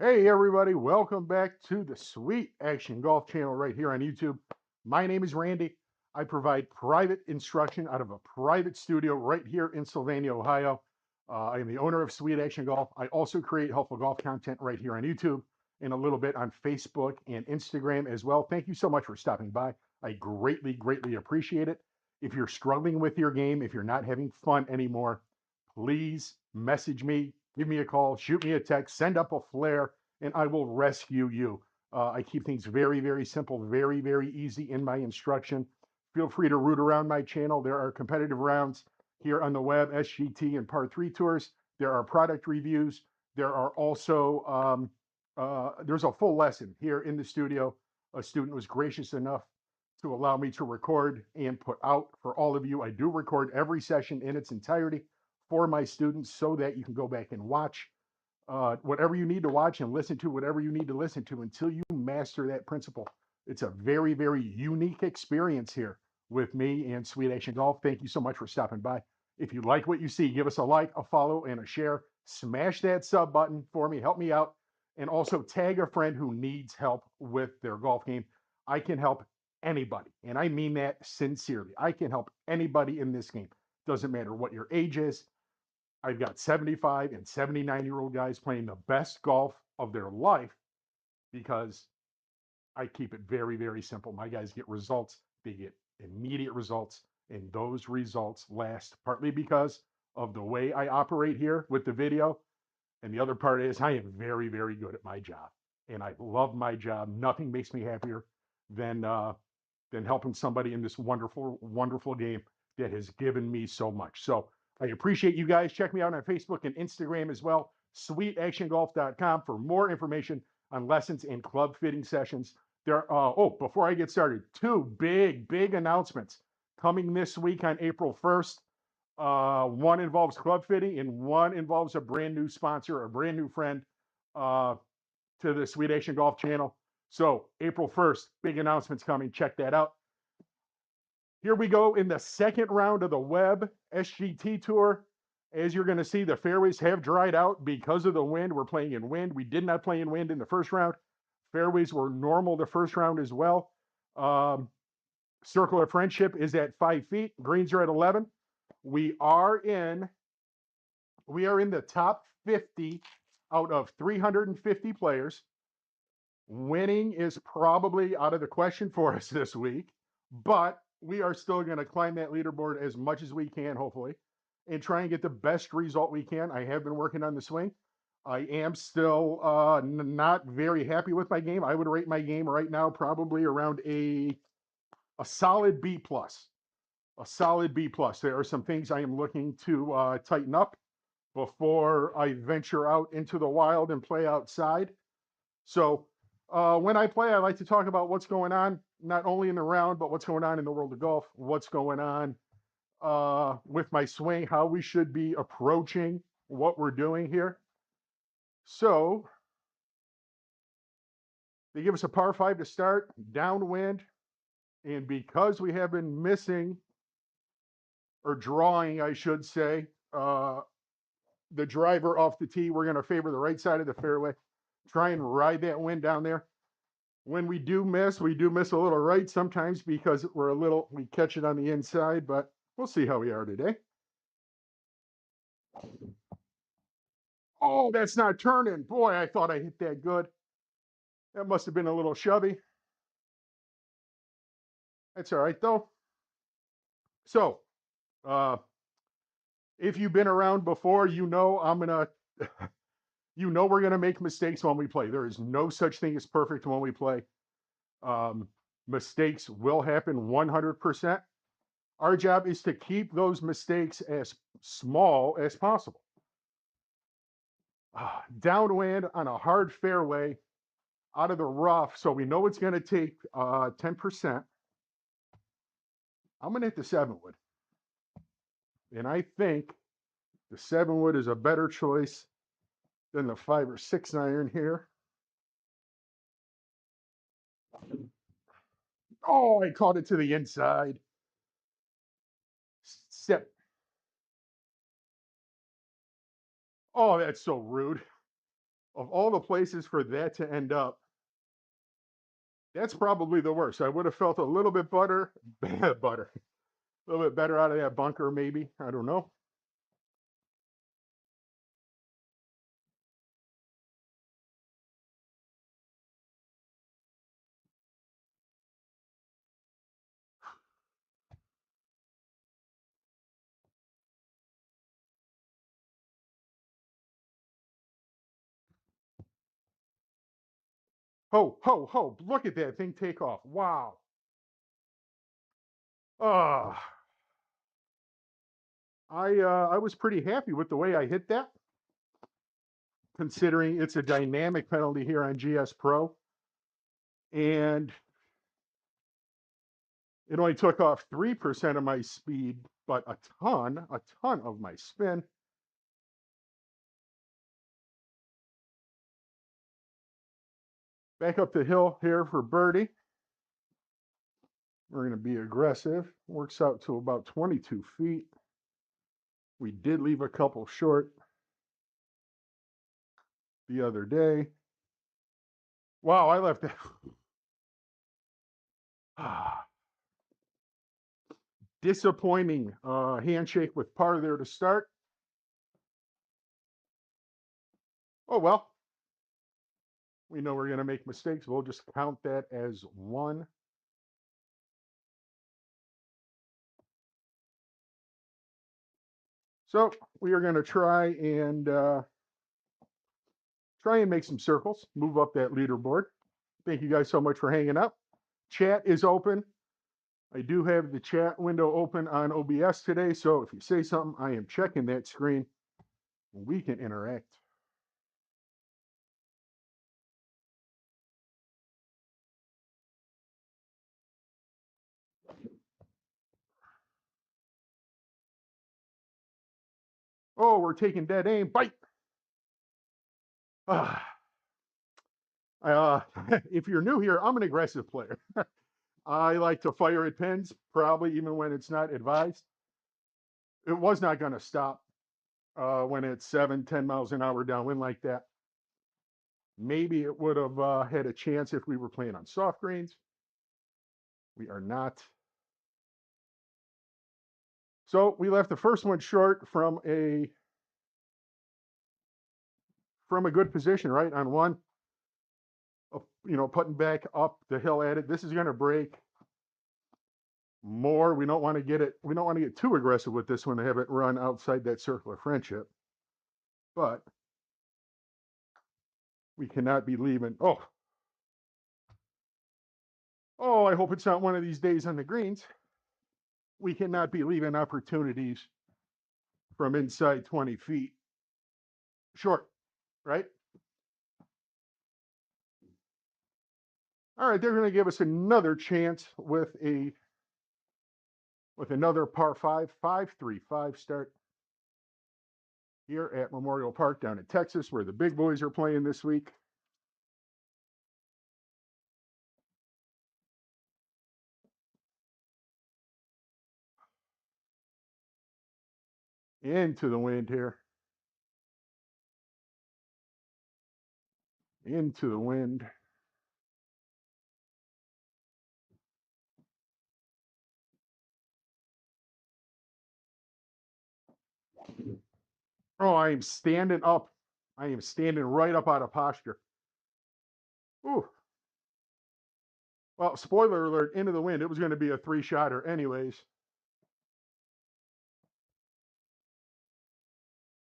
Hey everybody, welcome back to the Sweet Action Golf channel right here on YouTube. My name is Randy. I provide private instruction out of a private studio right here in Sylvania, Ohio. I am the owner of Sweet Action Golf. I also create helpful golf content right here on YouTube and a little bit on Facebook and Instagram as well. Thank you so much for stopping by. I greatly appreciate it. If you're struggling with your game, if you're not having fun anymore, please message me, give me a call, shoot me a text, send up a flare, and I will rescue you. I keep things very simple, very easy in my instruction. Feel free to root around my channel. There are competitive rounds here on the web, SGT and Par 3 tours. There are product reviews. There are also, there's a full lesson here in the studio. A student was gracious enough to allow me to record and put out for all of you. I do record every session in its entirety for my students so that you can go back and watch whatever you need to watch and listen to whatever you need to listen to until you master that principle. It's a very unique experience here with me and Sweet Action Golf. Thank you so much for stopping by. If you like what you see, give us a like, a follow, and a share. Smash that sub button for me. Help me out. And also tag a friend who needs help with their golf game. I can help anybody. And I mean that sincerely. I can help anybody in this game. Doesn't matter what your age is. I've got 75 and 79-year-old guys playing the best golf of their life because I keep it very simple. My guys get results. They get immediate results, and those results last partly because of the way I operate here with the video. And the other part is I am very good at my job, and I love my job. Nothing makes me happier than helping somebody in this wonderful game that has given me so much. So I appreciate you guys. Check me out on Facebook and Instagram as well. Sweetactiongolf.com for more information on lessons and club fitting sessions. Before I get started, two big announcements coming this week on April 1st. One involves club fitting and one involves a brand new sponsor, a brand new friend uh, to the Sweet Action Golf channel. So April 1st, big announcements coming. Check that out. Here we go in the second round of the Web SGT Tour. As you're going to see, the fairways have dried out because of the wind. We're playing in wind. We did not play in wind in the first round. Fairways were normal the first round as well. Circle of Friendship is at 5 feet. Greens are at 11. We are in the top 50 out of 350 players. Winning is probably out of the question for us this week, but we are still going to climb that leaderboard as much as we can, hopefully, and try and get the best result we can. I have been working on the swing. I am still not very happy with my game. I would rate my game right now probably around a solid B plus. A solid B plus. There are some things I am looking to tighten up before I venture out into the wild and play outside. So when I play, I like to talk about what's going on, not only in the round, but what's going on in the world of golf, what's going on with my swing, how we should be approaching what we're doing here. So they give us a par 5 to start, downwind, and because we have been missing, or drawing, I should say, the driver off the tee, we're going to favor the right side of the fairway, try and ride that wind down there. When we do miss a little right sometimes because we catch it on the inside, but we'll see how we are today. Oh, that's not turning. Boy, I thought I hit that good. That must have been a little shovey. That's all right, though. So, if you've been around before, you know we're gonna make mistakes when we play. There is no such thing as perfect when we play. Mistakes will happen 100%. Our job is to keep those mistakes as small as possible. Downwind on a hard fairway out of the rough, so we know it's going to take 10%. I'm going to hit the 7-wood. And I think the 7-wood is a better choice than the 5 or 6 iron here. Oh, I caught it to the inside. Step. Oh, that's so rude. Of all the places for that to end up, that's probably the worst. I would have felt a little bit butter, butter, a little bit better out of that bunker, maybe. I don't know. Ho, ho, ho. Look at that thing take off. Wow. Ah, I was pretty happy with the way I hit that, considering it's a dynamic penalty here on GS Pro. And it only took off 3% of my speed, but a ton of my spin. Back up the hill here for birdie. We're going to be aggressive. Works out to about 22 feet. We did leave a couple short the other day. Wow, I left that. Disappointing handshake with par there to start. Oh, well. We know we're going to make mistakes. We'll just count that as one. So we are going to try and make some circles, move up that leaderboard. Thank you guys so much for hanging out. Chat is open. I do have the chat window open on OBS today, so if you say something, I am checking that screen. We can interact. Oh, we're taking dead aim. Bite. If you're new here, I'm an aggressive player. I like to fire at pins, probably even when it's not advised. It was not going to stop when it's 7-10 miles an hour downwind like that. Maybe it would have had a chance if we were playing on soft greens. We are not. So we left the first one short from a good position, right, on one. Putting back up the hill at it. This is going to break more. We don't want to get it. We don't want to get too aggressive with this one to have it run outside that circle of friendship. But we cannot be leaving. Oh, I hope it's not one of these days on the greens. We cannot be leaving opportunities from inside 20 feet short, right? All right, they're going to give us another chance with another par 5-3-5 start here at Memorial Park down in Texas, where the big boys are playing this week. Into the wind here. Into the wind. Oh, I am standing up. I am standing right up out of posture. Ooh. Well, spoiler alert, into the wind. It was going to be a 3-shotter anyways.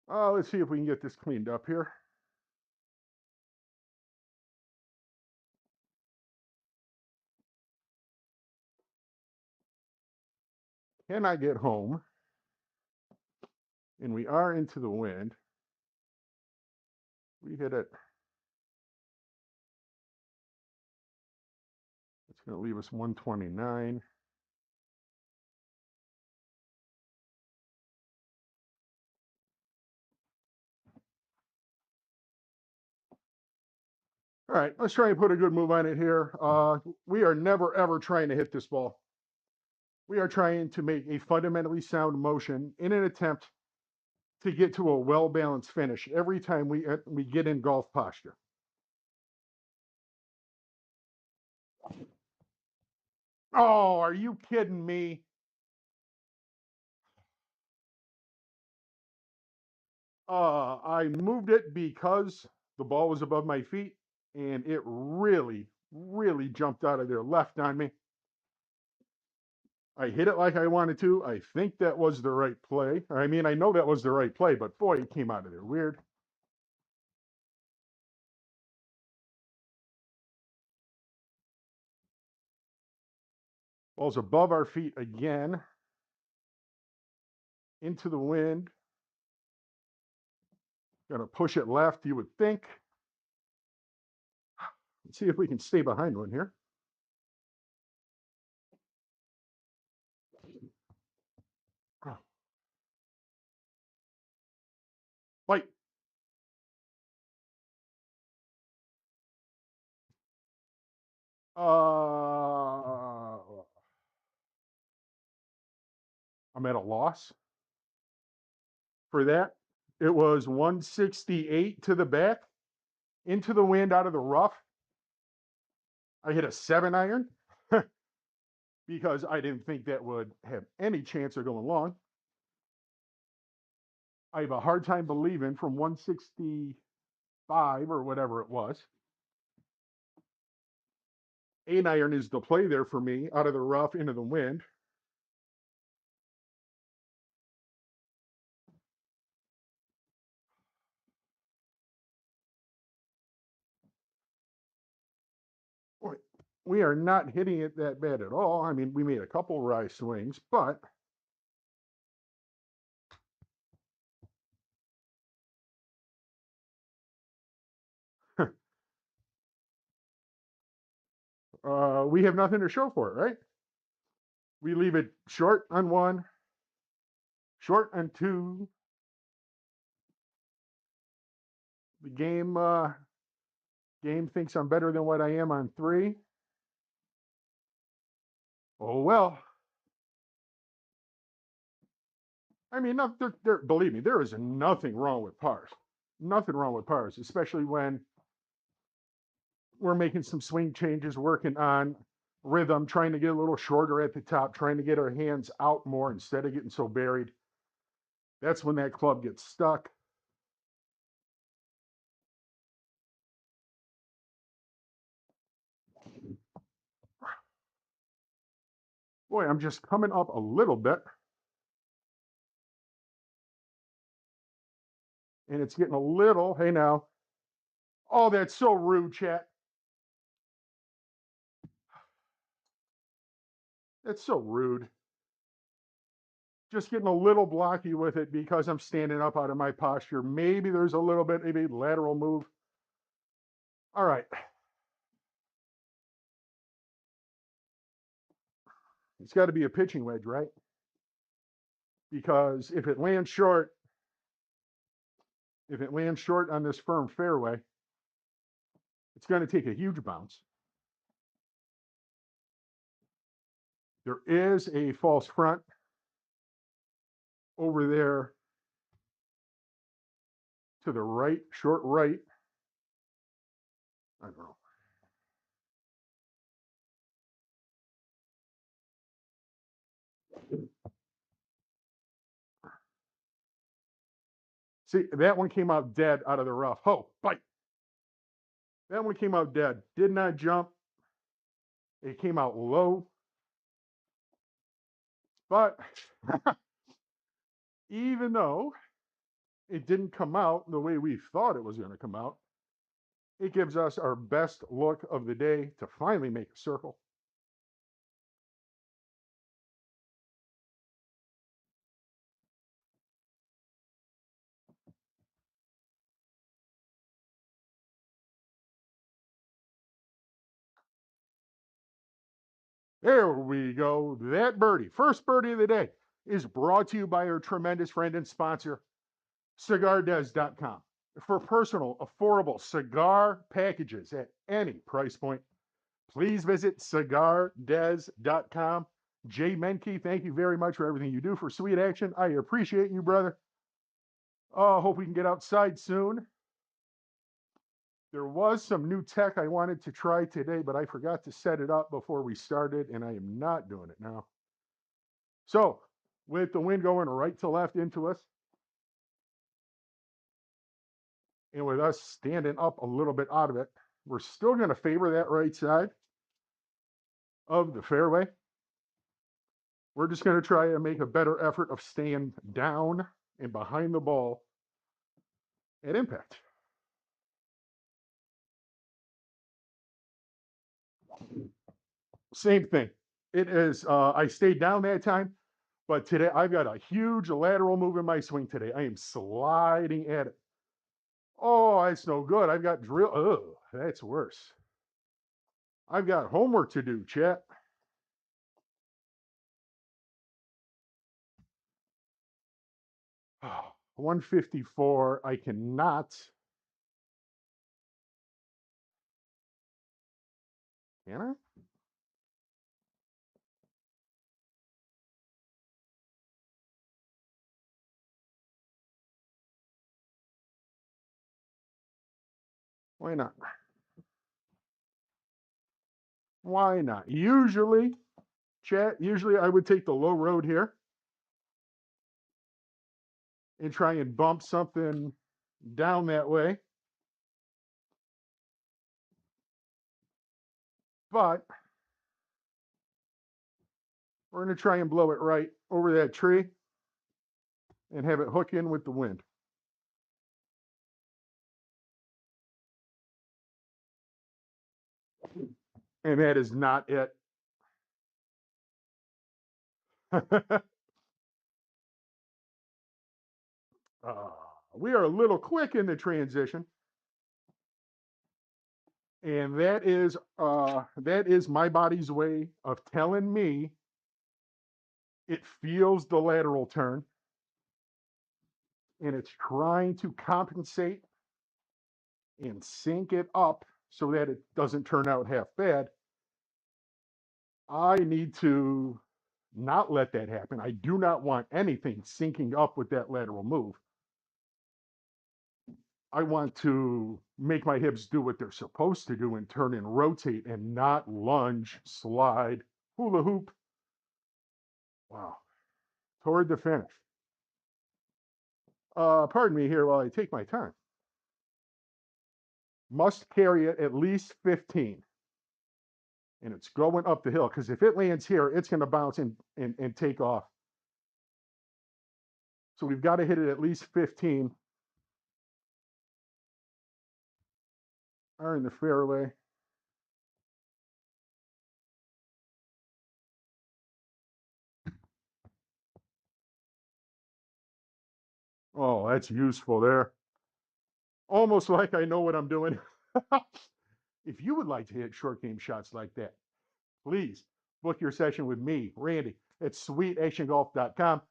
Let's see if we can get this cleaned up here. Can I get home? And we are into the wind. We hit it. It's going to leave us 129. All right, let's try and put a good move on it here. We are never, ever trying to hit this ball. We are trying to make a fundamentally sound motion in an attempt to get to a well-balanced finish every time we get in golf posture. Oh, are you kidding me? I moved it because the ball was above my feet, and it really, really jumped out of there left on me. I hit it like I wanted to. I think that was the right play. I mean, I know that was the right play, but boy, it came out of there weird. Ball's above our feet again. Into the wind. Gonna push it left, you would think. Let's see if we can stay behind one here. Fight. I'm at a loss for that. It was 168 to the back, into the wind, out of the rough. I hit a 7-iron because I didn't think that would have any chance of going long. I have a hard time believing from 165 or whatever it was. 8-iron is the play there for me, out of the rough, into the wind. We are not hitting it that bad at all. I mean, we made a couple wry swings, but we have nothing to show for it, right? We leave it short on 1, short on 2. The game thinks I'm better than what I am on 3. Oh well. I mean, believe me, there is nothing wrong with pars. Nothing wrong with pars, especially when we're making some swing changes, working on rhythm, trying to get a little shorter at the top, trying to get our hands out more instead of getting so buried. That's when that club gets stuck. Boy, I'm just coming up a little bit. And it's getting a little, hey now. Oh, that's so rude, chat. That's so rude. Just getting a little blocky with it because I'm standing up out of my posture. Maybe there's a little bit, maybe lateral move. All right. It's got to be a pitching wedge, right? Because if it lands short on this firm fairway, it's going to take a huge bounce. There is a false front over there to the right, short right. I don't know. See, that one came out dead out of the rough. Oh, bite. That one came out dead. Did not jump. It came out low. But even though it didn't come out the way we thought it was going to come out, it gives us our best look of the day to finally make a circle. There we go. That birdie, first birdie of the day, is brought to you by our tremendous friend and sponsor, yardages.com. For personal, affordable cigar packages at any price point, please visit yardages.com. Jay Menke, thank you very much for everything you do for Sweet Action. I appreciate you, brother. Hope we can get outside soon. There was some new tech I wanted to try today, but I forgot to set it up before we started, and I am not doing it now. So, with the wind going right to left into us, and with us standing up a little bit out of it, we're still going to favor that right side of the fairway. We're just going to try and make a better effort of staying down and behind the ball at impact. Same thing. It is, I stayed down that time, but today I've got a huge lateral move in my swing today. I am sliding at it. Oh, that's no good. I've got drill. Oh, that's worse. I've got homework to do, chat. 154. I cannot. Can I? Why not? Why not? Usually, chat, usually I would take the low road here and try and bump something down that way. But we're going to try and blow it right over that tree and have it hook in with the wind. And that is not it. We are a little quick in the transition. And that is my body's way of telling me it feels the lateral turn and it's trying to compensate and sync it up so that it doesn't turn out half bad. I need to not let that happen. I do not want anything syncing up with that lateral move. I want to make my hips do what they're supposed to do and turn and rotate and not lunge, slide, hula hoop. Wow. Toward the finish. Pardon me here while I take my time. Must carry it at least 15. And it's going up the hill because if it lands here, it's going to bounce and take off. So we've got to hit it at least 15. Are in the fairway. Oh, that's useful there. Almost like I know what I'm doing. If you would like to hit short game shots like that, please book your session with me, Randy, at Sweetactiongolf.com.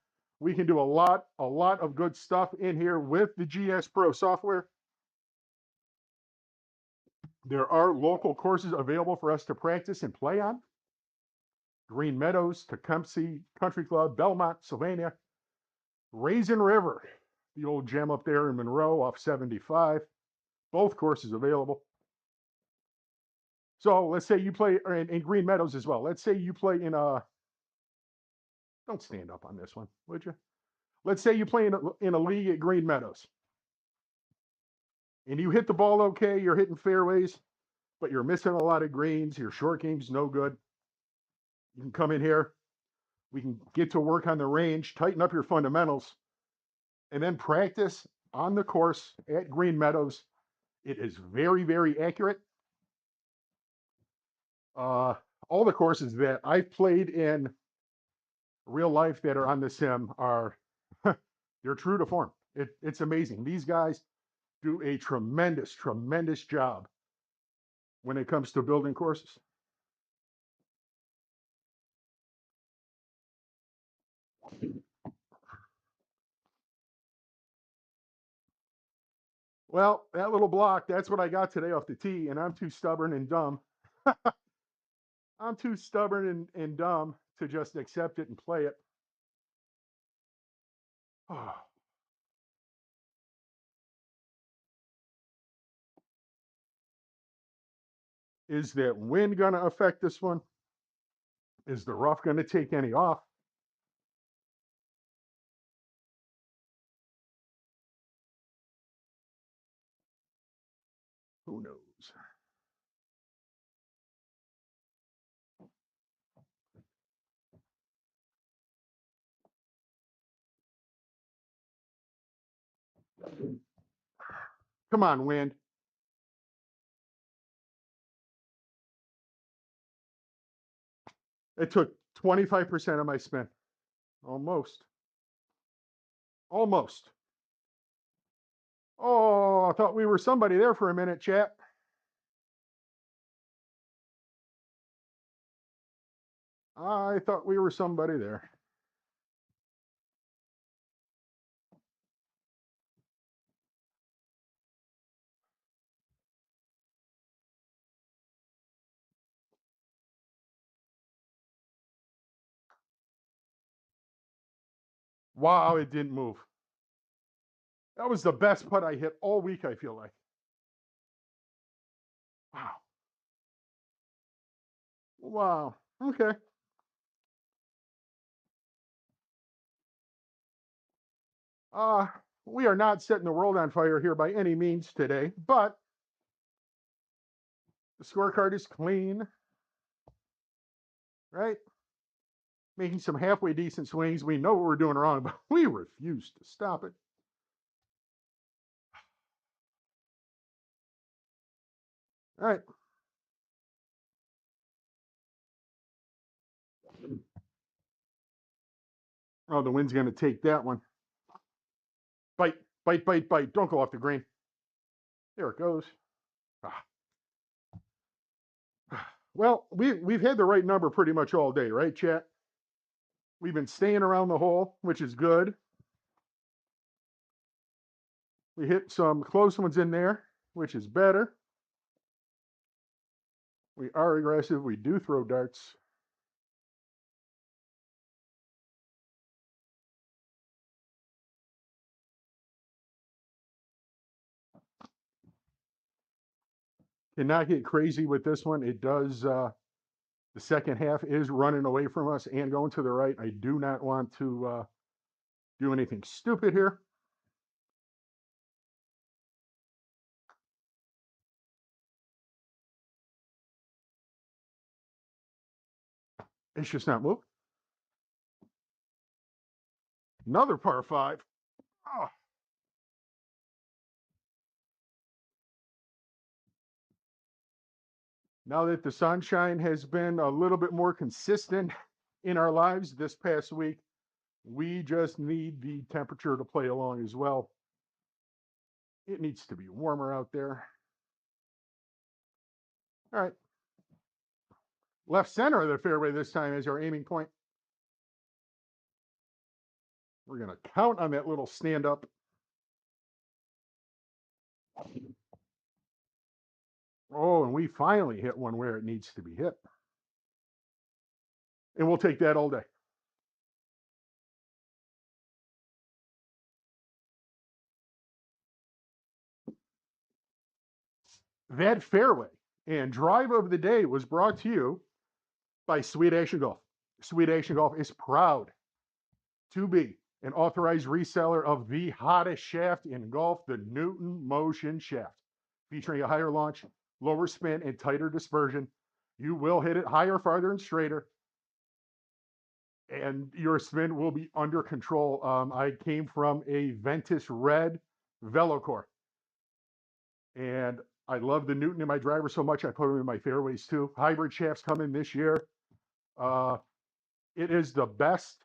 We can do a lot of good stuff in here with the GS Pro software. There are local courses available for us to practice and play on. Green Meadows, Tecumseh Country Club, Belmont, Sylvania, Raisin River, the old gem up there in Monroe off 75. Both courses available. So let's say you play in Green Meadows as well. Let's say you play in a, don't stand up on this one, would you? Let's say you play in a league at Green Meadows. And you hit the ball okay, you're hitting fairways, but you're missing a lot of greens, your short game's no good. You can come in here, we can get to work on the range, tighten up your fundamentals, and then practice on the course at Green Meadows. It is very, very accurate. All the courses that I've played in real life that are on the sim are, they're true to form. It's amazing. These guys do a tremendous, tremendous job when it comes to building courses. Well, that little block, that's what I got today off the tee, and I'm too stubborn and dumb. I'm too stubborn and dumb to just accept it and play it. Is that wind going to affect this one? Is the rough going to take any off? Who knows? Come on, wind. It took 25% of my spin. Almost. Almost. Oh, I thought we were somebody there for a minute, chat. I thought we were somebody there. Wow, it didn't move. That was the best putt I hit all week, I feel like. Wow. Wow. Okay. Uh, we are not setting the world on fire here by any means today, but the scorecard is clean, right? Making some halfway decent swings. We know what we're doing wrong, but we refuse to stop it. All right. Oh, the wind's going to take that one. Bite, bite, bite, bite. Don't go off the green. There it goes. Ah. Well, we've had the right number pretty much all day, right, chat? We've been staying around the hole, which is good. We hit some close ones in there, which is better. We are aggressive. We do throw darts. Cannot get crazy with this one. It does, the second half is running away from us and going to the right. I do not want to do anything stupid here. It's just not moving. Another par five. Oh. Now that the sunshine has been a little bit more consistent in our lives this past week, we just need the temperature to play along as well. It needs to be warmer out there. All right. Left center of the fairway this time is our aiming point. We're going to count on that little stand up. Oh, and we finally hit one where it needs to be hit. And we'll take that all day. That fairway and drive of the day was brought to you by Sweetactiongolf. Sweetactiongolf is proud to be an authorized reseller of the hottest shaft in golf, the Newton Motion Shaft. Featuring a higher launch, lower spin, and tighter dispersion, you will hit it higher, farther, and straighter, and your spin will be under control. I came from a Ventus Red Velocore, and I love the Newton in my driver so much I put them in my fairways too. Hybrid shafts coming this year. It is the best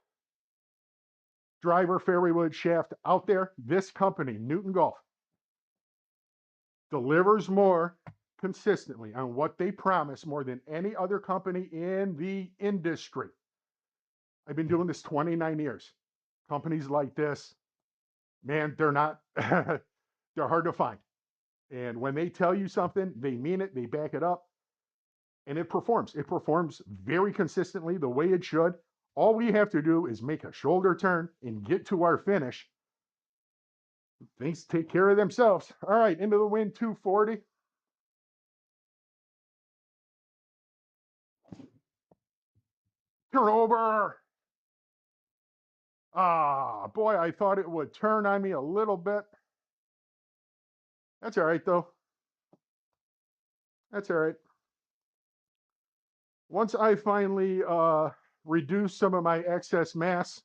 driver fairway wood shaft out there. This company, Newton Golf, delivers more consistently on what they promise more than any other company in the industry. I've been doing this 29 years. Companies like this, man, they're not, they're hard to find. And when they tell you something, they mean it, they back it up, and it performs. It performs very consistently the way it should. All we have to do is make a shoulder turn and get to our finish. Things take care of themselves. All right, into the wind, 240. Turnover. Ah, boy, I thought it would turn on me a little bit. That's all right, though. That's all right. Once I finally reduce some of my excess mass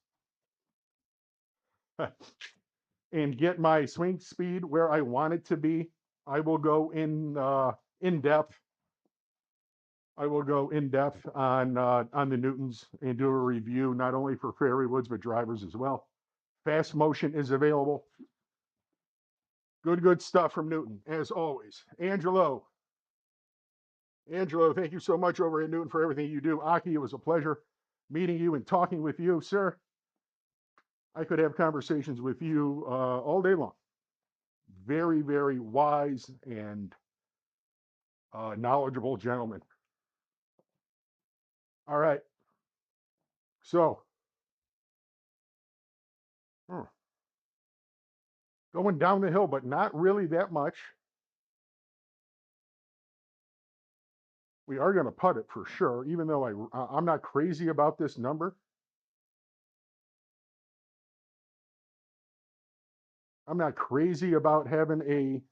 and get my swing speed where I want it to be, I will go in depth. I will go in depth on the Newtons and do a review not only for fairway woods but drivers as well. Fast motion is available. Good stuff from Newton as always. Angelo, thank you so much over at Newton for everything you do. Aki, it was a pleasure meeting you and talking with you, sir. I could have conversations with you all day long. Very, very wise and knowledgeable gentleman. All right. So, going down the hill, but not really that much. We are going to putt it for sure, even though I'm not crazy about this number. I'm not crazy about having a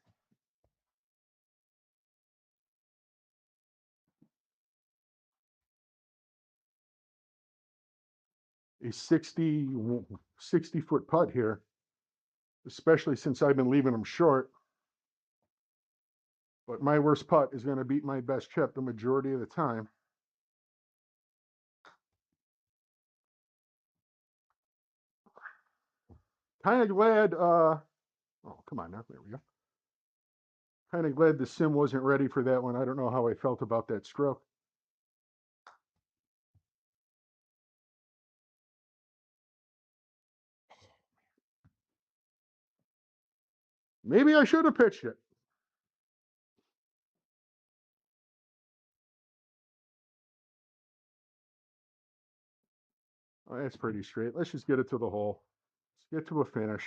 a 60-foot putt here, especially since I've been leaving them short. But my worst putt is going to beat my best chip the majority of the time. Kind of glad, oh, come on now, there we go. Kind of glad the sim wasn't ready for that one. I don't know how I felt about that stroke. Maybe I should have pitched it. Oh, that's pretty straight. Let's just get it to the hole. Let's get to a finish.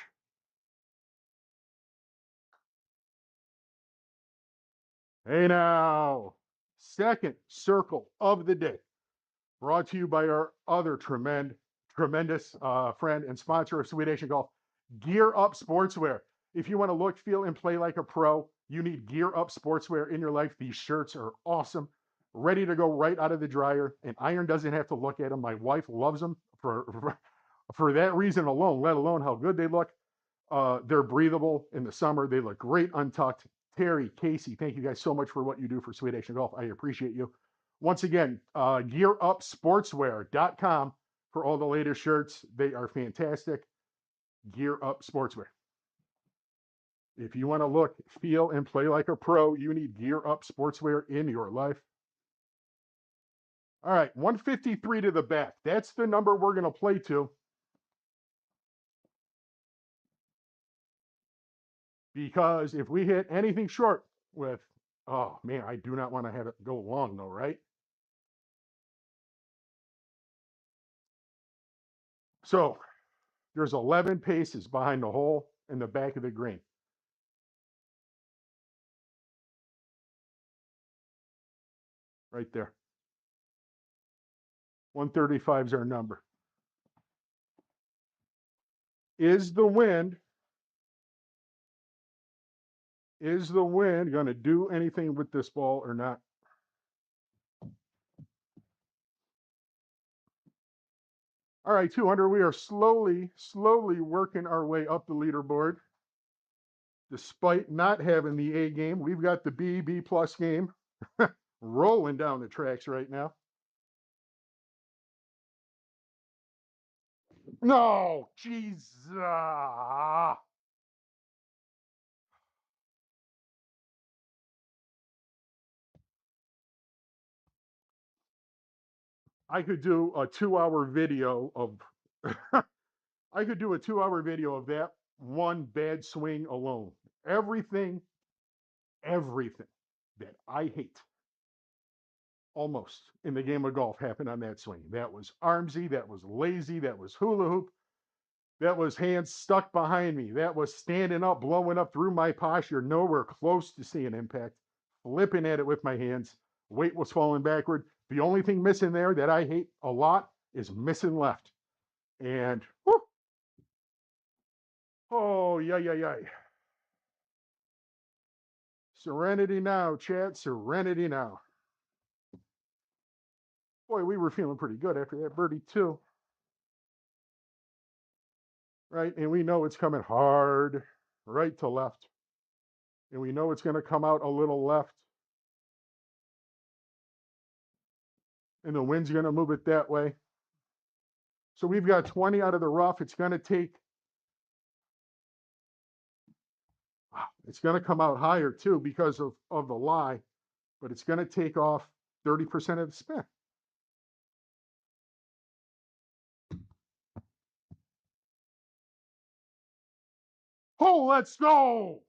Hey now, second circle of the day, brought to you by our other tremendous friend and sponsor of Sweetactiongolf, Gear Up Sportswear. If you want to look, feel, and play like a pro, you need Gear Up Sportswear in your life. These shirts are awesome, ready to go right out of the dryer. An iron doesn't have to look at them. My wife loves them for that reason alone, let alone how good they look. They're breathable in the summer. They look great untucked. Terry, Casey, thank you guys so much for what you do for Sweetactiongolf. I appreciate you. Once again, gearupsportswear.com for all the latest shirts. They are fantastic. Gear Up Sportswear. If you want to look, feel, and play like a pro, you need Gear Up Sportswear in your life. All right, 153 to the back. That's the number we're going to play to. Because if we hit anything short with, oh man, I do not want to have it go long though, right? So there's 11 paces behind the hole in the back of the green. Right there. 135 is our number. Is the wind going to do anything with this ball or not? All right, 200. We are slowly working our way up the leaderboard. Despite not having the A game, we've got the B plus game rolling down the tracks right now. No, jeez. I could do a 2-hour video of I could do a 2-hour video of that one bad swing alone. Everything that I hate almost in the game of golf happened on that swing. That was armsy, that was lazy, that was hula hoop, that was hands stuck behind me, that was standing up, blowing up through my posture, nowhere close to seeing impact, flipping at it with my hands, weight was falling backward. The only thing missing there that I hate a lot is missing left. And, whoo, oh, yeah, yeah, yeah. Serenity now, chat. Serenity now. Boy, we were feeling pretty good after that birdie, too. Right? And we know it's coming hard right to left. And we know it's going to come out a little left. And the wind's going to move it that way. So we've got 20 out of the rough. It's going to come out higher, too, because of the lie. But it's going to take off 30% of the spin. Oh, let's go.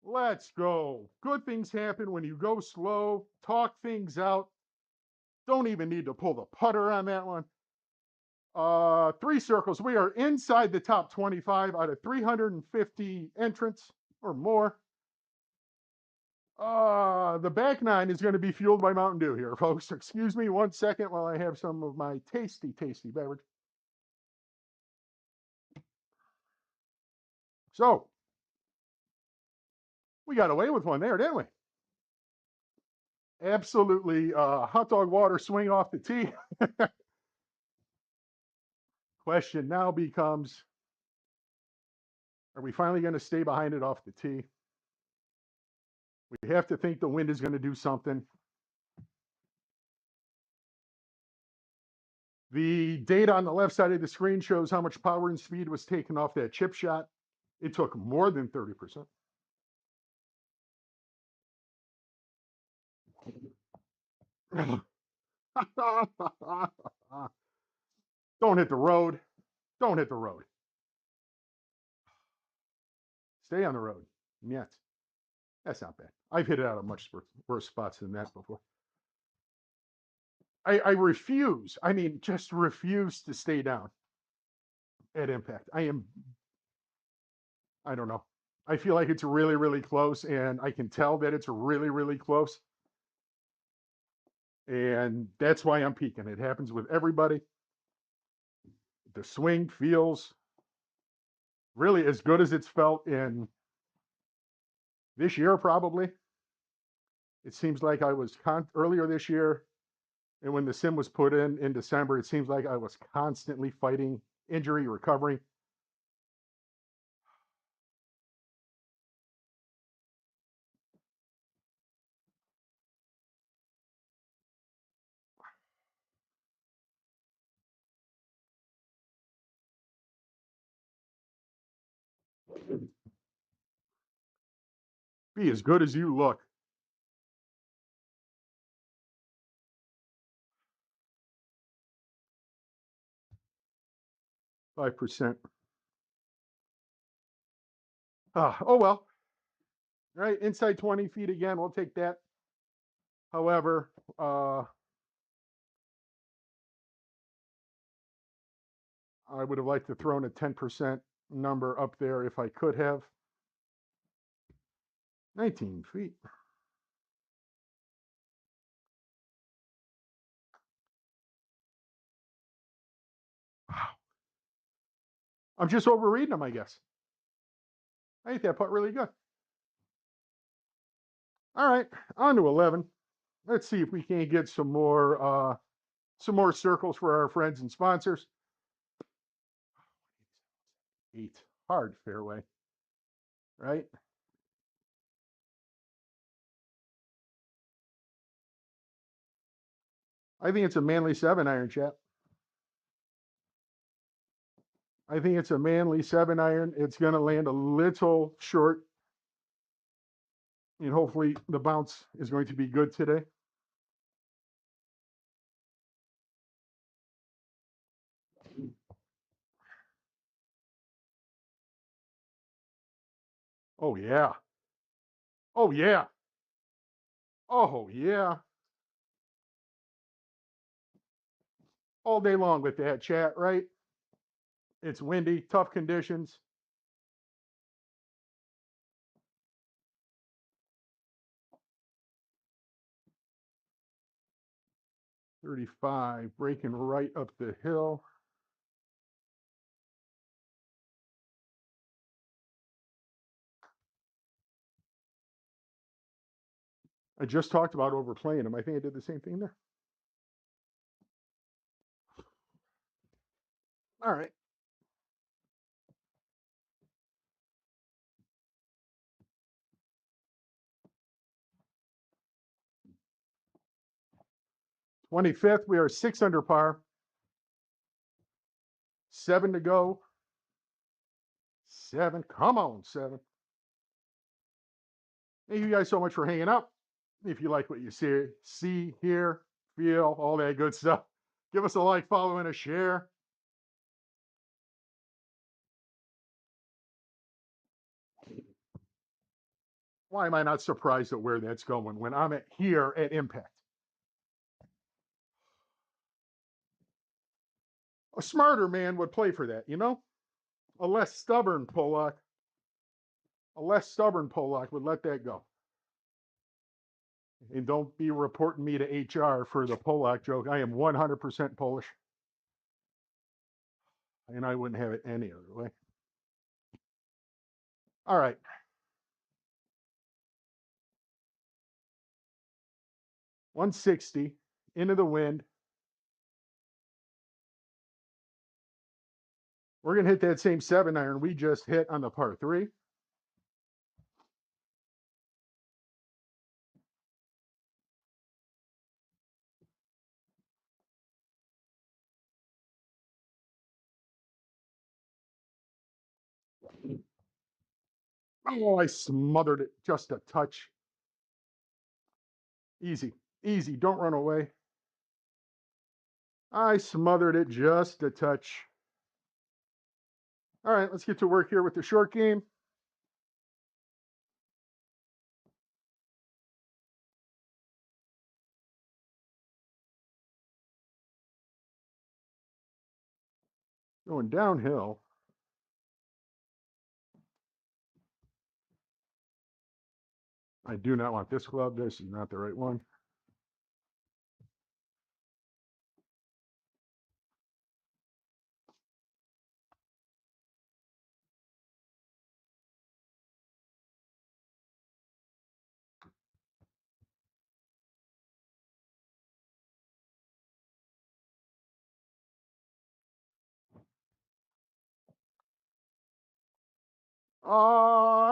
Let's go. Good things happen when you go slow, talk things out. Don't even need to pull the putter on that one. 3 circles. We are inside the top 25 out of 350 entrants or more. The back 9 is going to be fueled by Mountain Dew here, folks. Excuse me 1 second while I have some of my tasty, tasty beverage. So, we got away with one there, didn't we? Absolutely hot dog water swing off the tee. Question now becomes, are we finally going to stay behind it off the tee? We have to think the wind is going to do something. The data on the left side of the screen shows how much power and speed was taken off that chip shot. It took more than 30%. Don't hit the road. Don't hit the road. Stay on the road. Yes. That's not bad. I've hit it out of much worse spots than that before. I refuse. I mean, just refuse to stay down at impact. I don't know. I feel like it's really, really close, and I can tell that it's really, really close. And that's why I'm peaking. It happens with everybody. The swing feels really as good as it's felt in this year, probably. It seems like I was earlier this year, and when the sim was put in December, it seems like I was constantly fighting injury, recovering. Be as good as you look. %. Oh well. Right, inside 20 feet again. We'll take that. However, I would have liked to thrown a 10% number up there if I could have. 19 feet. Wow. I'm just overreading them, I guess. I think that putt really good. All right, on to 11. Let's see if we can get some more circles for our friends and sponsors. 8, hard fairway, right? I think it's a manly 7-iron, chap. I think it's a manly 7-iron. It's going to land a little short. And hopefully the bounce is going to be good today. Oh, yeah. Oh, yeah. Oh, yeah. All day long with that, chat, right? It's windy, tough conditions. 35, breaking right up the hill. I just talked about overplaying him. I think I did the same thing there. All right. '25th, we are 6 under par. 7 to go. 7. Come on, 7. Thank you guys so much for hanging out. If you like what you see, hear, feel, all that good stuff, give us a like, follow, and a share. Why am I not surprised at where that's going when I'm here at Impact? A smarter man would play for that, you know? A less stubborn Polak would let that go. And don't be reporting me to HR for the Polak joke. I am 100% Polish. And I wouldn't have it any other way. All right. .160 into the wind. We're going to hit that same 7-iron we just hit on the par 3. Oh, I smothered it just a touch. Easy, easy. Don't run away. I smothered it just a touch. All right, let's get to work here with the short game. Going downhill. I do not want this club. This is not the right one.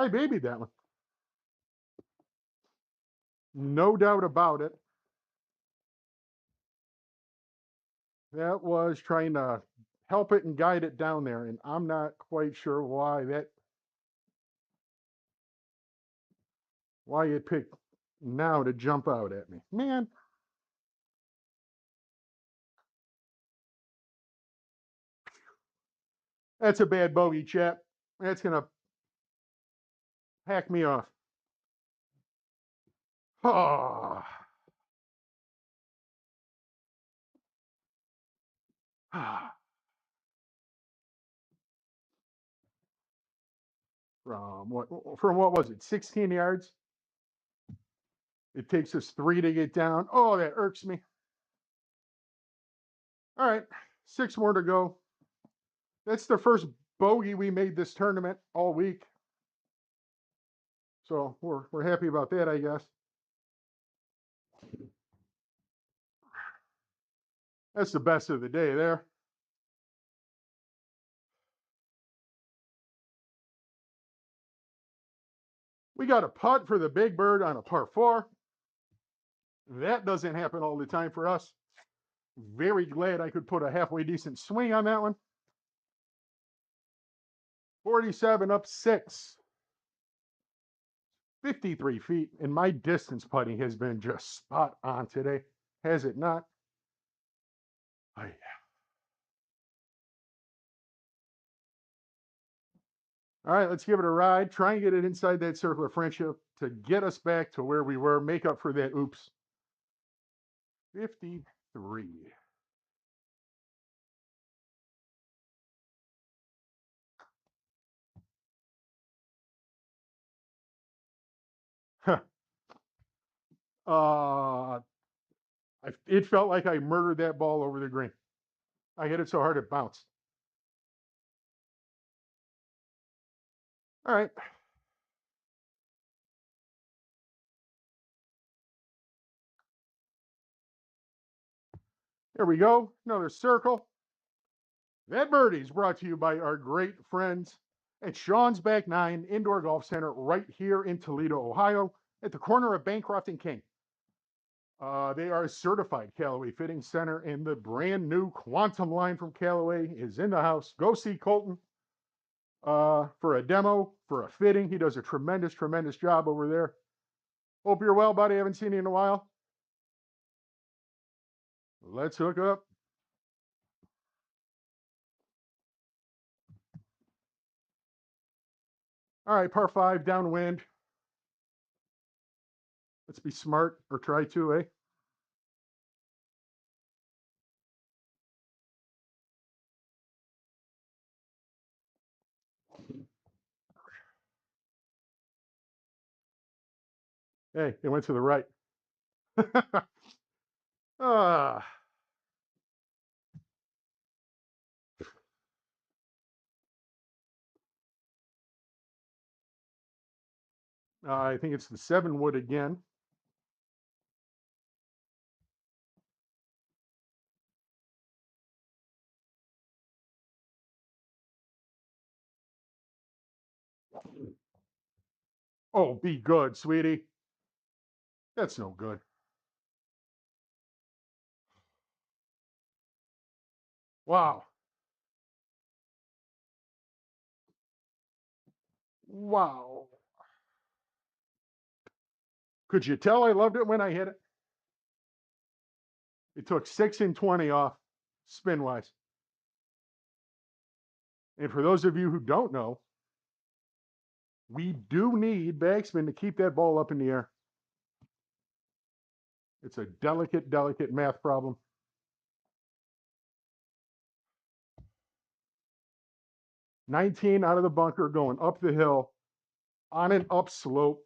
I babied that one. No doubt about it. That was trying to help it and guide it down there, and I'm not quite sure why it picked now to jump out at me. Man. That's a bad bogey, chap. That's going to hack me off. Oh. From what was it, 16 yards? It takes us 3 to get down. Oh, that irks me. All right, 6 more to go. That's the first bogey we made this tournament all week. So we're happy about that, I guess. That's the best of the day there. We got a putt for the big bird on a par 4. That doesn't happen all the time for us. Very glad I could put a halfway decent swing on that one. 47 up 6. 53 feet, and my distance putting has been just spot on today, has it not? All right, let's give it a ride. Try and get it inside that circle of friendship to get us back to where we were. Make up for that oops. 53. uh, It felt like I murdered that ball over the green. I hit it so hard it bounced. All right. There we go. Another circle. That birdie is brought to you by our great friends at Sean's Back Nine Indoor Golf Center right here in Toledo, Ohio, at the corner of Bancroft and King. They are a certified Callaway fitting center, and the brand new Quantum line from Callaway is in the house. Go see Colton for a demo, for a fitting. He does a tremendous, tremendous job over there. Hope you're well, buddy. Haven't seen you in a while. Let's hook up. All right, par 5, downwind. Let's be smart, or try to, eh? Hey, it went to the right. Ah, I think it's the 7 wood again. Oh, be good, sweetie. That's no good. Wow. Wow. Could you tell I loved it when I hit it? It took 6 and 20 off spin wise. And for those of you who don't know, we do need backspin to keep that ball up in the air. It's a delicate, delicate math problem. 19 out of the bunker going up the hill on an upslope.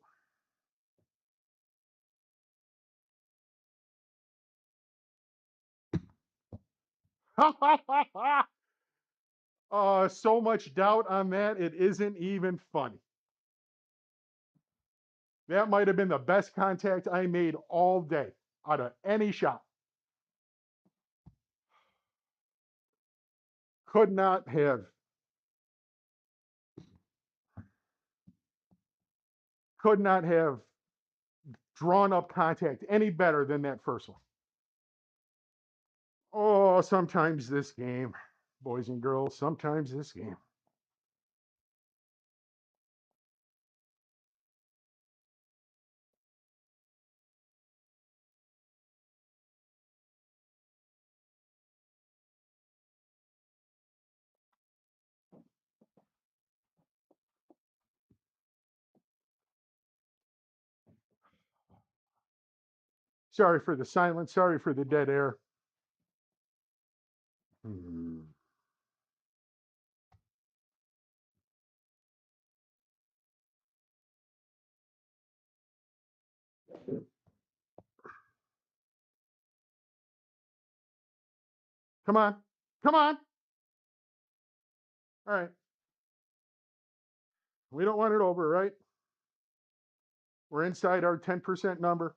So much doubt on that, it isn't even funny. That might have been the best contact I made all day out of any shot. Could not have drawn up contact any better than that first one. Oh, sometimes this game, boys and girls, sometimes this game. Sorry for the silence. Sorry for the dead air. Hmm. Come on. Come on. All right. We don't want it over, right? We're inside our 10% number.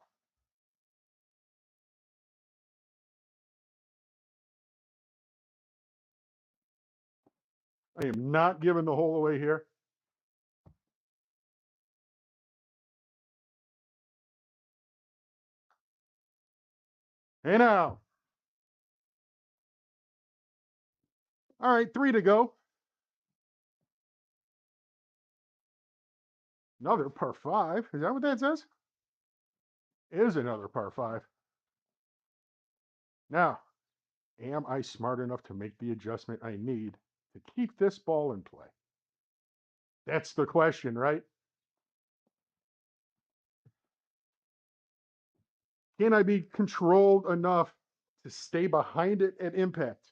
I am not giving the hole away here. Hey now. All right, 3 to go. Another par 5. Is that what that says? Is another par 5. Now, am I smart enough to make the adjustment I need to keep this ball in play? That's the question, right? Can I be controlled enough to stay behind it at impact?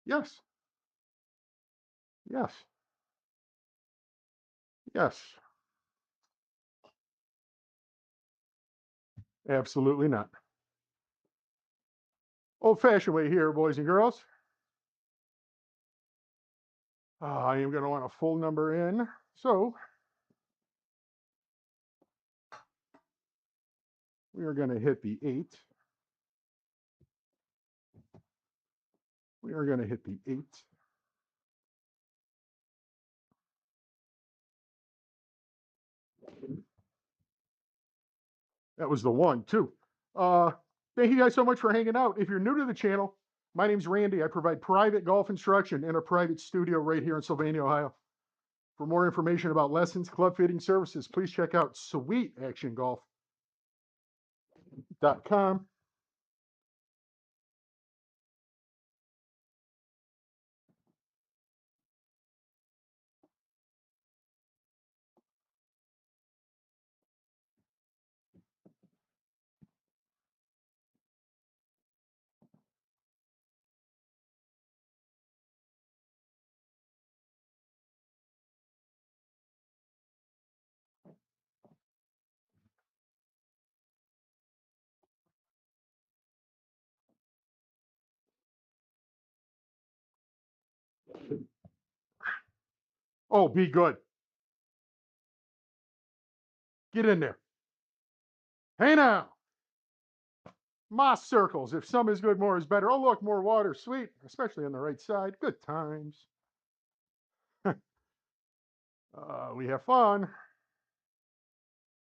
Yes. Yes. Yes. Absolutely not. Old-fashioned way here, boys and girls. I am going to want a full number in. So we are going to hit the 8. We are going to hit the 8. That was the 1, too. Thank you guys so much for hanging out. If you're new to the channel, my name's Randy. I provide private golf instruction in a private studio right here in Sylvania, Ohio. For more information about lessons, club fitting services, please check out Sweetactiongolf.com. Oh, be good. Get in there. Hey now. Moss circles. If some is good, more is better. Oh, look, more water. Sweet. Especially on the right side. Good times. We have fun.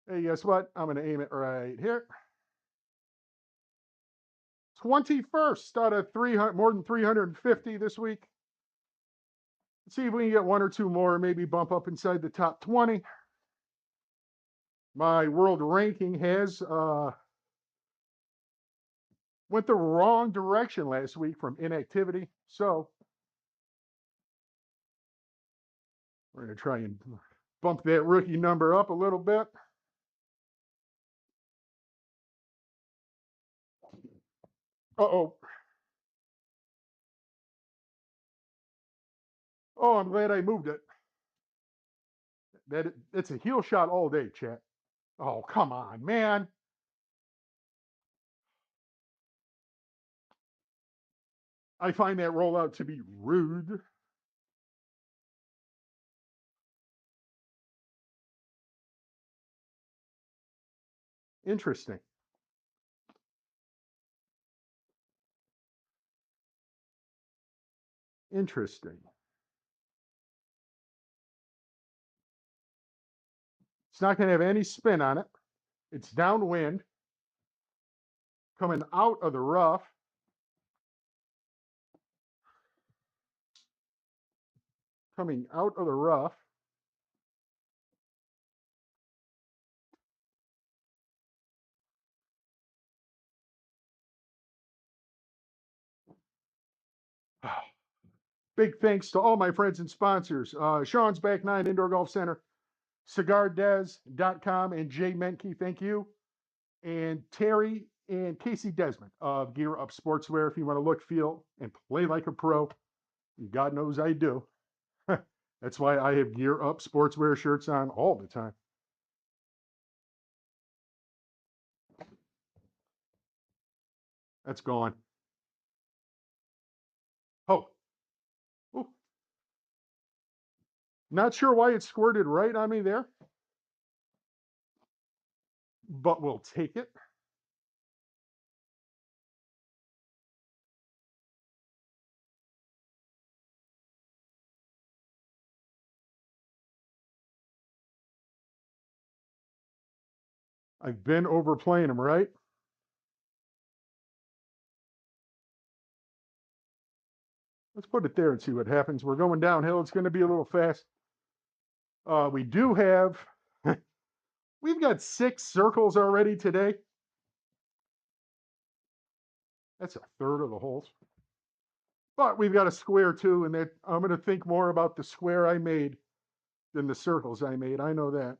Hey, guess what? I'm going to aim it right here. 21st out of 300, more than 350 this week. Let's see if we can get one or two more, maybe bump up inside the top 20. My world ranking has went the wrong direction last week from inactivity. So we're going to try and bump that rookie number up a little bit. Uh-oh. Oh, I'm glad I moved it. It's a heel shot all day, chat. Oh, come on, man. I find that rollout to be rude. Interesting. Interesting. It's not going to have any spin on it. It's downwind, coming out of the rough. Coming out of the rough. Big thanks to all my friends and sponsors. Sean's Back 9 Indoor Golf Center, CigarDez.com, and Jay Menke, thank you. And Terry and Casey Desmond of Gear Up Sportswear. If you want to look, feel, and play like a pro, God knows I do. That's why I have Gear Up Sportswear shirts on all the time. That's gone. Oh, ooh. Not sure why it squirted right on me there, but we'll take it. I've been overplaying them, right? Let's put it there and see what happens. We're going downhill. It's going to be a little fast. We do have, we've got 6 circles already today. That's a third of the holes. But we've got a square too, and that I'm going to think more about the square I made than the circles I made. I know that.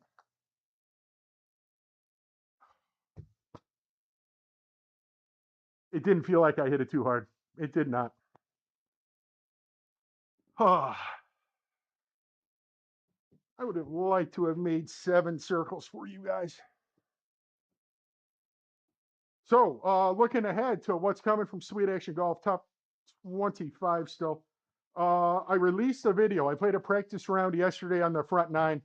It didn't feel like I hit it too hard. It did not. I would have liked to have made 7 circles for you guys. So, looking ahead to what's coming from Sweet Action Golf Top 25 still. I released a video. I played a practice round yesterday on the front nine,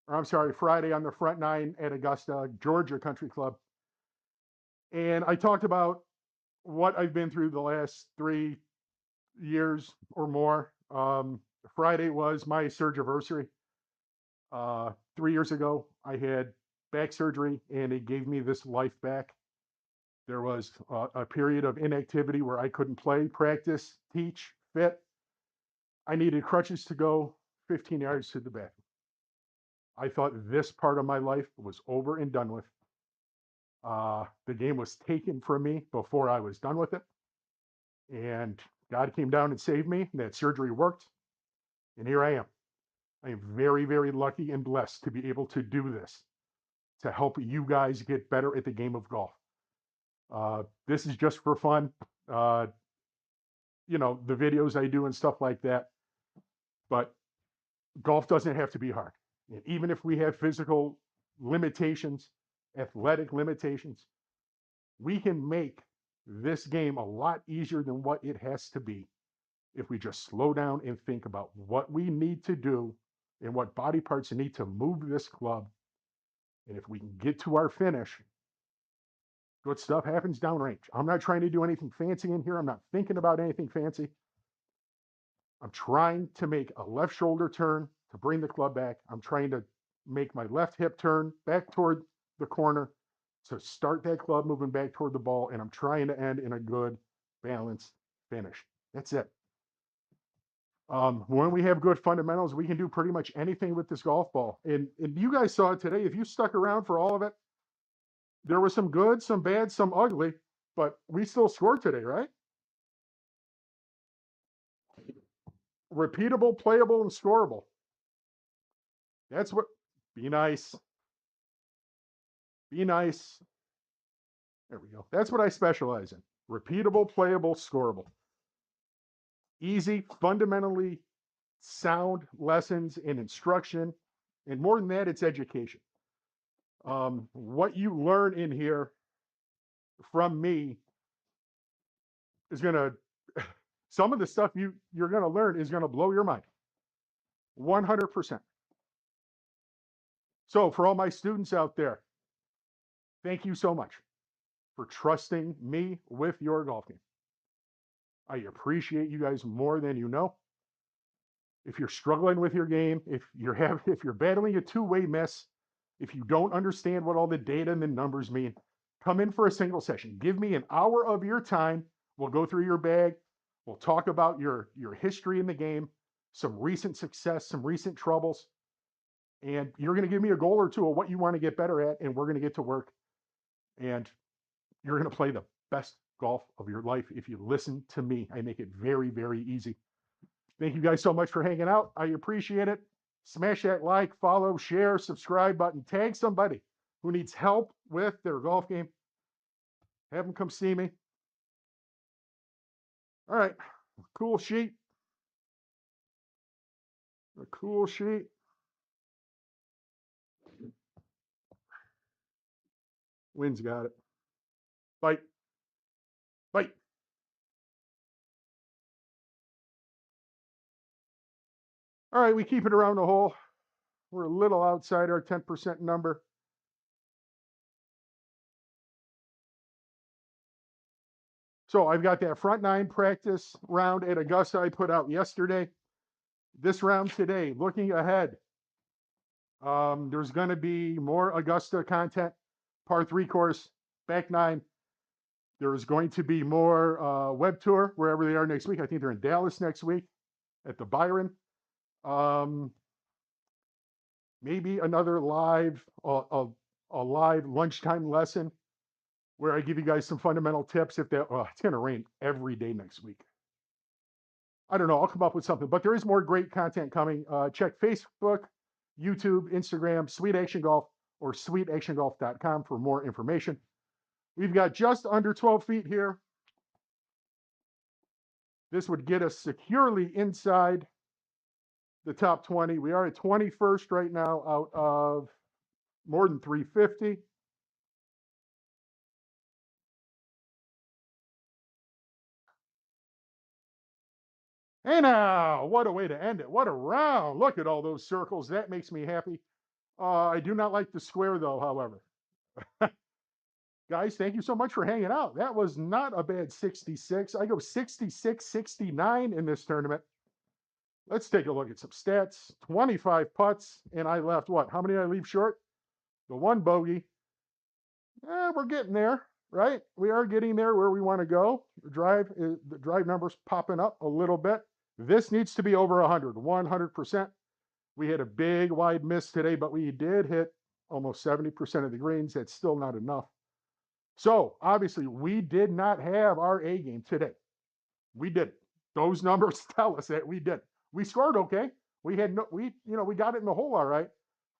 or I'm sorry, Friday on the front nine at Augusta, Georgia Country Club. And I talked about what I've been through the last 3 years or more. Friday was my surgiversary. 3 years ago, I had back surgery and it gave me this life back. There was a period of inactivity where I couldn't play, practice, teach, fit. I needed crutches to go 15 yards to the bathroom. I thought this part of my life was over and done with. The game was taken from me before I was done with it. And God came down and saved me. And that surgery worked. And here I am. I am very, very lucky and blessed to be able to do this, to help you guys get better at the game of golf. This is just for fun. The videos I do and stuff like that. But golf doesn't have to be hard. And even if we have physical limitations, athletic limitations, we can make this game a lot easier than what it has to be if we just slow down and think about what we need to do and what body parts need to move this club. And if we can get to our finish, good stuff happens downrange. I'm not trying to do anything fancy in here. I'm not thinking about anything fancy. I'm trying to make a left shoulder turn to bring the club back. I'm trying to make my left hip turn back toward the corner to start that club moving back toward the ball. And I'm trying to end in a good, balanced finish. That's it. When we have good fundamentals, we can do pretty much anything with this golf ball. And you guys saw it today. If you stuck around for all of it, there was some good, some bad, some ugly, but we still scored today, right? Repeatable, playable, and scoreable. That's what, be nice. Be nice. There we go. That's what I specialize in. Repeatable, playable, scoreable. Easy, fundamentally sound lessons and instruction. And more than that, it's education. What you learn in here from me is going to, some of the stuff you're going to learn is going to blow your mind. 100%. So for all my students out there, thank you so much for trusting me with your golf game. I appreciate you guys more than you know. If you're struggling with your game, if you're battling a two-way miss, if you don't understand what all the data and the numbers mean, come in for a single session. Give me an hour of your time. We'll go through your bag. We'll talk about your history in the game, some recent success, some recent troubles, and you're going to give me a goal or two of what you want to get better at, and we're going to get to work, and you're going to play the best golf of your life if you listen to me. I make it very, very easy. Thank you guys so much for hanging out. I appreciate it. Smash that like, follow, share, subscribe button. Tag somebody who needs help with their golf game. Have them come see me. All right. Cool sheet. A cool sheet. Wind's got it. Bite. Bite. All right, we keep it around the hole. We're a little outside our 10% number. So I've got that front nine practice round at Augusta I put out yesterday. This round today, looking ahead, there's going to be more Augusta content, par 3 course, back nine. There's going to be more web tour wherever they are next week. I think they're in Dallas next week at the Byron. Maybe another live, a live lunchtime lesson where I give you guys some fundamental tips. If that, it's going to rain every day next week. I don't know. I'll come up with something, but there is more great content coming. Check Facebook, YouTube, Instagram, Sweet Action Golf, or sweetactiongolf.com for more information. We've got just under 12 feet here. This would get us securely inside the top 20. We are at 21st right now out of more than 350. Hey now, what a way to end it. What a round. Look at all those circles. That makes me happy. I do not like the square though, however. Guys, thank you so much for hanging out. That was not a bad 66. I go 66, 69 in this tournament. Let's take a look at some stats. 25 putts, and I left what? How many did I leave short? The one bogey. We're getting there, right? We are getting there where we want to go. The drive number's popping up a little bit. This needs to be over 100, 100%. We had a big wide miss today, but we did hit almost 70% of the greens. That's still not enough. So obviously, we did not have our A game today. We did it. Those numbers tell us that we did. We scored okay. We got it in the hole all right.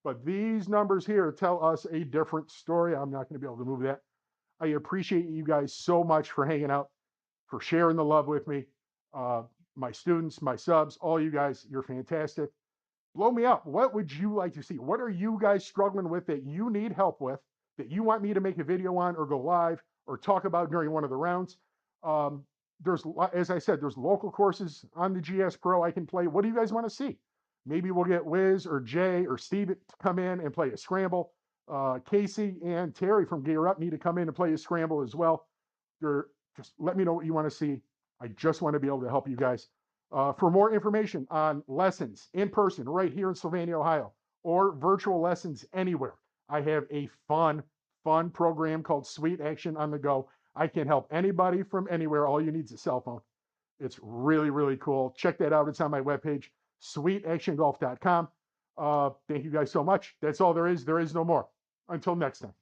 But these numbers here tell us a different story. I'm not going to be able to move that. I appreciate you guys so much for hanging out, for sharing the love with me. My students, my subs, all you guys, you're fantastic. Blow me up. What would you like to see? What are you guys struggling with that you need help with, that you want me to make a video on or go live or talk about during one of the rounds? As I said, there's local courses on the GS Pro I can play. What do you guys want to see? Maybe we'll get Wiz or Jay or Steve to come in and play a scramble. Casey and Terry from Gear Up need to come in and play a scramble as well. Just let me know what you want to see. I just want to be able to help you guys. For more information on lessons in person right here in Sylvania, Ohio, or virtual lessons anywhere, I have a fun program called Sweet Action on the Go. I can help anybody from anywhere. All you need is a cell phone. It's really, really cool. Check that out. It's on my webpage, sweetactiongolf.com. Thank you guys so much. That's all there is. There is no more. Until next time.